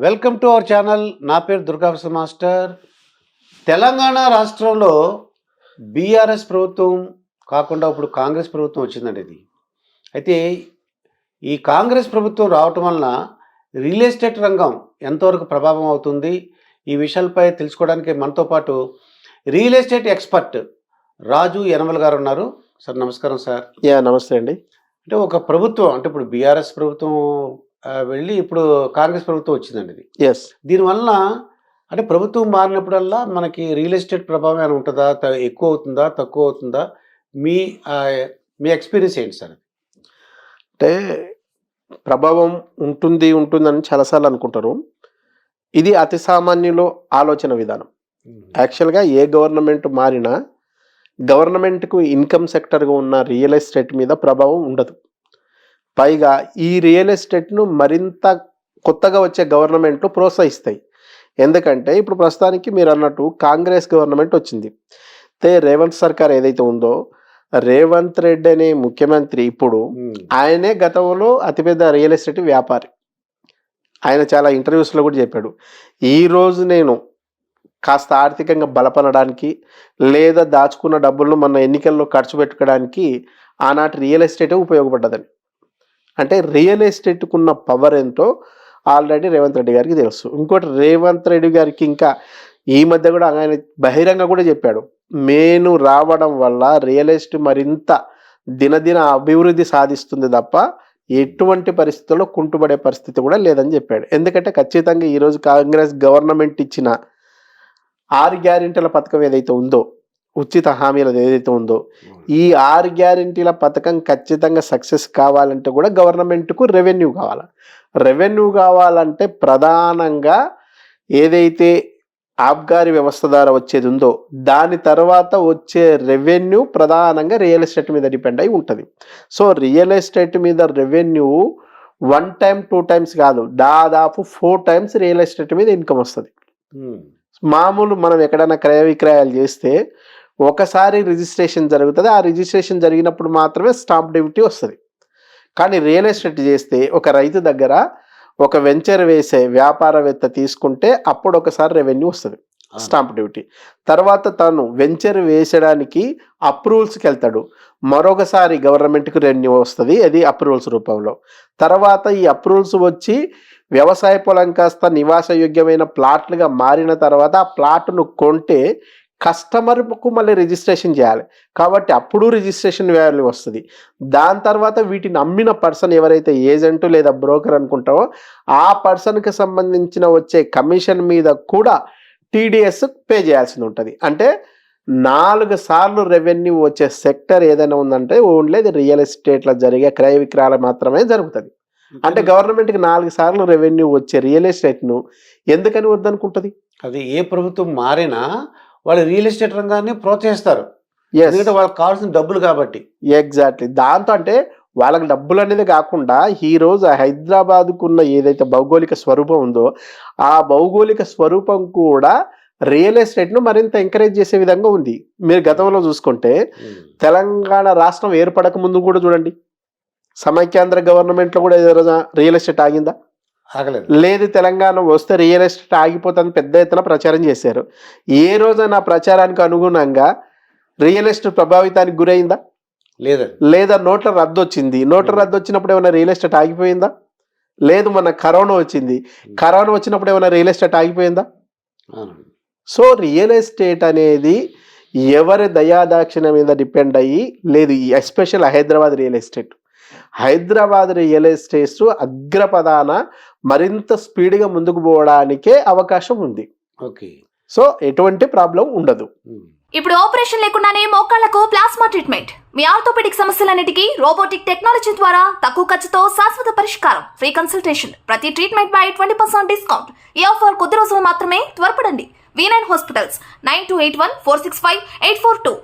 Welcome to our channel. నా పేరు Durgaprasad master. Telangana రాష్ట్రంలో బీఆర్ఎస్ ప్రభుత్వం కాకుండా ఇప్పుడు కాంగ్రెస్ ప్రభుత్వం వచ్చిందండి ఇది. అయితే ఈ కాంగ్రెస్ ప్రభుత్వం రావటం వలన రియల్ ఎస్టేట్ రంగం ఎంతవరకు ప్రభావం అవుతుంది, ఈ విషయాలపై తెలుసుకోవడానికి మనతో పాటు రియల్ ఎస్టేట్ ఎక్స్పర్ట్ రాజు యనమల గారు ఉన్నారు. సార్ నమస్కారం సార్. నమస్తే అండి. అంటే ఒక ప్రభుత్వం అంటే ఇప్పుడు బీఆర్ఎస్ ప్రభుత్వం వెళ్ళి ఇప్పుడు కాంగ్రెస్ ప్రభుత్వం వచ్చిందండి ఇది. ఎస్. దీనివల్ల అంటే ప్రభుత్వం మారినప్పుడల్లా మనకి రియల్ ఎస్టేట్ ప్రభావం ఏమైనా ఉంటుందా, ఎక్కువ అవుతుందా, తక్కువ అవుతుందా? మీ మీ ఎక్స్పీరియన్స్ ఏంటి సార్? అంటే ప్రభావం ఉంటుందని చాలాసార్లు అనుకుంటారు. ఇది అతి సామాన్యుల ఆలోచన విధానం. యాక్చువల్గా ఏ గవర్నమెంట్ మారినా గవర్నమెంట్కు ఇన్కమ్ సెక్టర్గా ఉన్న రియల్ ఎస్టేట్ మీద ప్రభావం ఉండదు. పైగా ఈ రియల్ ఎస్టేట్ను మరింత కొత్తగా వచ్చే గవర్నమెంట్లు ప్రోత్సహిస్తాయి. ఎందుకంటే ఇప్పుడు ప్రస్తుతానికి మీరు అన్నట్టు కాంగ్రెస్ గవర్నమెంట్ వచ్చింది. రేవంత్ సర్కార్ ఏదైతే ఉందో, రేవంత్ రెడ్డి అనే ముఖ్యమంత్రి ఇప్పుడు ఆయనే గతంలో అతిపెద్ద రియల్ ఎస్టేట్ వ్యాపారి. ఆయన చాలా ఇంటర్వ్యూస్లో కూడా చెప్పాడు, ఈరోజు నేను కాస్త ఆర్థికంగా బలపడడానికి లేదా దాచుకున్న డబ్బులను మన ఎన్నికల్లో ఖర్చు పెట్టుకోవడానికి ఆనాటి రియల్ ఎస్టేటే ఉపయోగపడ్డదని. అంటే రియల్ ఎస్టేట్కు ఉన్న పవర్ ఏంటో ఆల్రెడీ రేవంత్ రెడ్డి గారికి తెలుసు. ఇంకోటి, రేవంత్ రెడ్డి గారికి ఇంకా ఈ మధ్య కూడా ఆయన బహిరంగ కూడా చెప్పాడు, నేను రావడం వల్ల రియల్ ఎస్టేట్ మరింత దినదిన అభివృద్ధి సాధిస్తుంది తప్ప ఎటువంటి పరిస్థితుల్లో కుంటుపడే పరిస్థితి కూడా లేదని చెప్పాడు. ఎందుకంటే ఖచ్చితంగా ఈరోజు కాంగ్రెస్ గవర్నమెంట్ ఇచ్చిన 6 గ్యారెంటీల పథకం ఏదైతే ఉందో, ఉచిత హామీలది ఏదైతే ఉందో, ఈ 6 గ్యారెంటీల పథకం ఖచ్చితంగా సక్సెస్ కావాలంటే కూడా గవర్నమెంట్కు రెవెన్యూ కావాలి. రెవెన్యూ కావాలంటే ప్రధానంగా ఏదైతే ఆబ్కారీ వ్యవస్థ ద్వారా వచ్చేది ఉందో దాని తర్వాత వచ్చే రెవెన్యూ ప్రధానంగా రియల్ ఎస్టేట్ మీద డిపెండ్ అయి ఉంటుంది. సో రియల్ ఎస్టేట్ మీద రెవెన్యూ 1 టైం 2 టైమ్స్ కాదు, దాదాపు 4 టైమ్స్ రియల్ ఎస్టేట్ మీద ఇన్కమ్ వస్తుంది. మామూలు మనం ఎక్కడైనా క్రయ విక్రయాలు చేస్తే ఒకసారి రిజిస్ట్రేషన్ జరుగుతుంది, ఆ రిజిస్ట్రేషన్ జరిగినప్పుడు మాత్రమే స్టాంప్ డ్యూటీ వస్తుంది. కానీ రియల్ ఎస్టేట్ చేస్తే ఒక రైతు దగ్గర ఒక వెంచర్ వేసే వ్యాపారవేత్త తీసుకుంటే అప్పుడు ఒకసారి రెవెన్యూ వస్తుంది, స్టాంప్ డ్యూటీ. తర్వాత తను వెంచర్ వేసడానికి అప్రూవల్స్కి వెళ్తాడు, మరొకసారి గవర్నమెంట్కి రెవెన్యూ వస్తుంది, అది అప్రూవల్స్ రూపంలో. తర్వాత ఈ అప్రూవల్స్ వచ్చి వ్యవసాయ పొలం కాస్త నివాసయోగ్యమైన ప్లాట్లుగా మారిన తర్వాత ఆ ప్లాట్ను కొంటే కస్టమర్కు మళ్ళీ రిజిస్ట్రేషన్ చేయాలి, కాబట్టి అప్పుడు రిజిస్ట్రేషన్ వాల్యూ వస్తుంది. దాని తర్వాత వీటిని అమ్మిన పర్సన్ ఎవరైతే ఏజెంట్ లేదా బ్రోకర్ అనుకుంటావో ఆ పర్సన్కి సంబంధించిన వచ్చే కమిషన్ మీద కూడా టీడీఎస్ పే చేయాల్సి ఉంటుంది. అంటే 4 సార్లు రెవెన్యూ వచ్చే సెక్టర్ ఏదైనా ఉందంటే ఓన్లీ రియల్ ఎస్టేట్లో జరిగే క్రయ విక్రయాలు మాత్రమే జరుగుతుంది. అంటే గవర్నమెంట్కి 4 సార్లు రెవెన్యూ వచ్చే రియల్ ఎస్టేట్ను ఎందుకని వద్దనుకుంటుంది? అది ఏ ప్రభుత్వం మారినా వాళ్ళు రియల్ ఎస్టేట్ రంగాన్ని ప్రోత్సహిస్తారు, ఎందుకంటే వాళ్ళకి కావాల్సిన డబ్బులు కాబట్టి. ఎగ్జాక్ట్లీ. దాంతో అంటే వాళ్ళకి డబ్బులు అనేది కాకుండా ఈరోజు హైదరాబాద్కున్న ఏదైతే భౌగోళిక స్వరూపం ఉందో ఆ భౌగోళిక స్వరూపం కూడా రియల్ ఎస్టేట్ను మరింత ఎంకరేజ్ చేసే విధంగా ఉంది. మీరు గతంలో చూసుకుంటే తెలంగాణ రాష్ట్రం ఏర్పడక ముందు కూడా చూడండి, సమైక్యాంధ్ర గవర్నమెంట్లో కూడా ఏదైనా రియల్ ఎస్టేట్ ఆగిందా? ఆగలేదు. లేదు. తెలంగాణ వస్తే రియల్ ఎస్టేట్ ఆగిపోతుంది పెద్ద ఎత్తున ప్రచారం చేశారు. ఏ రోజైనా ప్రచారానికి అనుగుణంగా రియల్ ఎస్టేట్ ప్రభావితానికి గురైందా? లేదా నోట్ల రద్దు వచ్చింది, నోట్ల రద్దు వచ్చినప్పుడు ఏమైనా రియల్ ఎస్టేట్ ఆగిపోయిందా? లేదు. మన కరోనా వచ్చింది, కరోనా వచ్చినప్పుడు ఏమైనా రియల్ ఎస్టేట్ ఆగిపోయిందా? సో రియల్ ఎస్టేట్ అనేది ఎవరి దయాదాక్షిణ మీద డిపెండ్ అయ్యి లేదు. ఎస్పెషల్ హైదరాబాద్ రియల్ ఎస్టేట్స్ అగ్రపదాన మరింత స్పీడ్గా ముందుకు పోవడానికే అవకాశం ఉంది. ఓకే. సో ఎటువంటి ప్రాబ్లం ఉండదు. ఇప్పుడు ఆపరేషన్ లేకుండానే మోకాళ్లకు ప్లాస్మా ట్రీట్మెంట్, మీ ఆర్థోపెడిక్ సమస్యలన్నిటికీ రోబోటిక్ టెక్నాలజీ ద్వారా తక్కువ ఖర్చుతో శాశ్వత పరిష్కారం, ఫ్రీ కన్సల్టేషన్, ప్రతి ట్రీట్మెంట్ పై 20% డిస్కౌంట్. ఈ ఆఫర్ కొద్ది రోజులు మాత్రమే, త్వరపడండి. V9 hospitals 9281465842.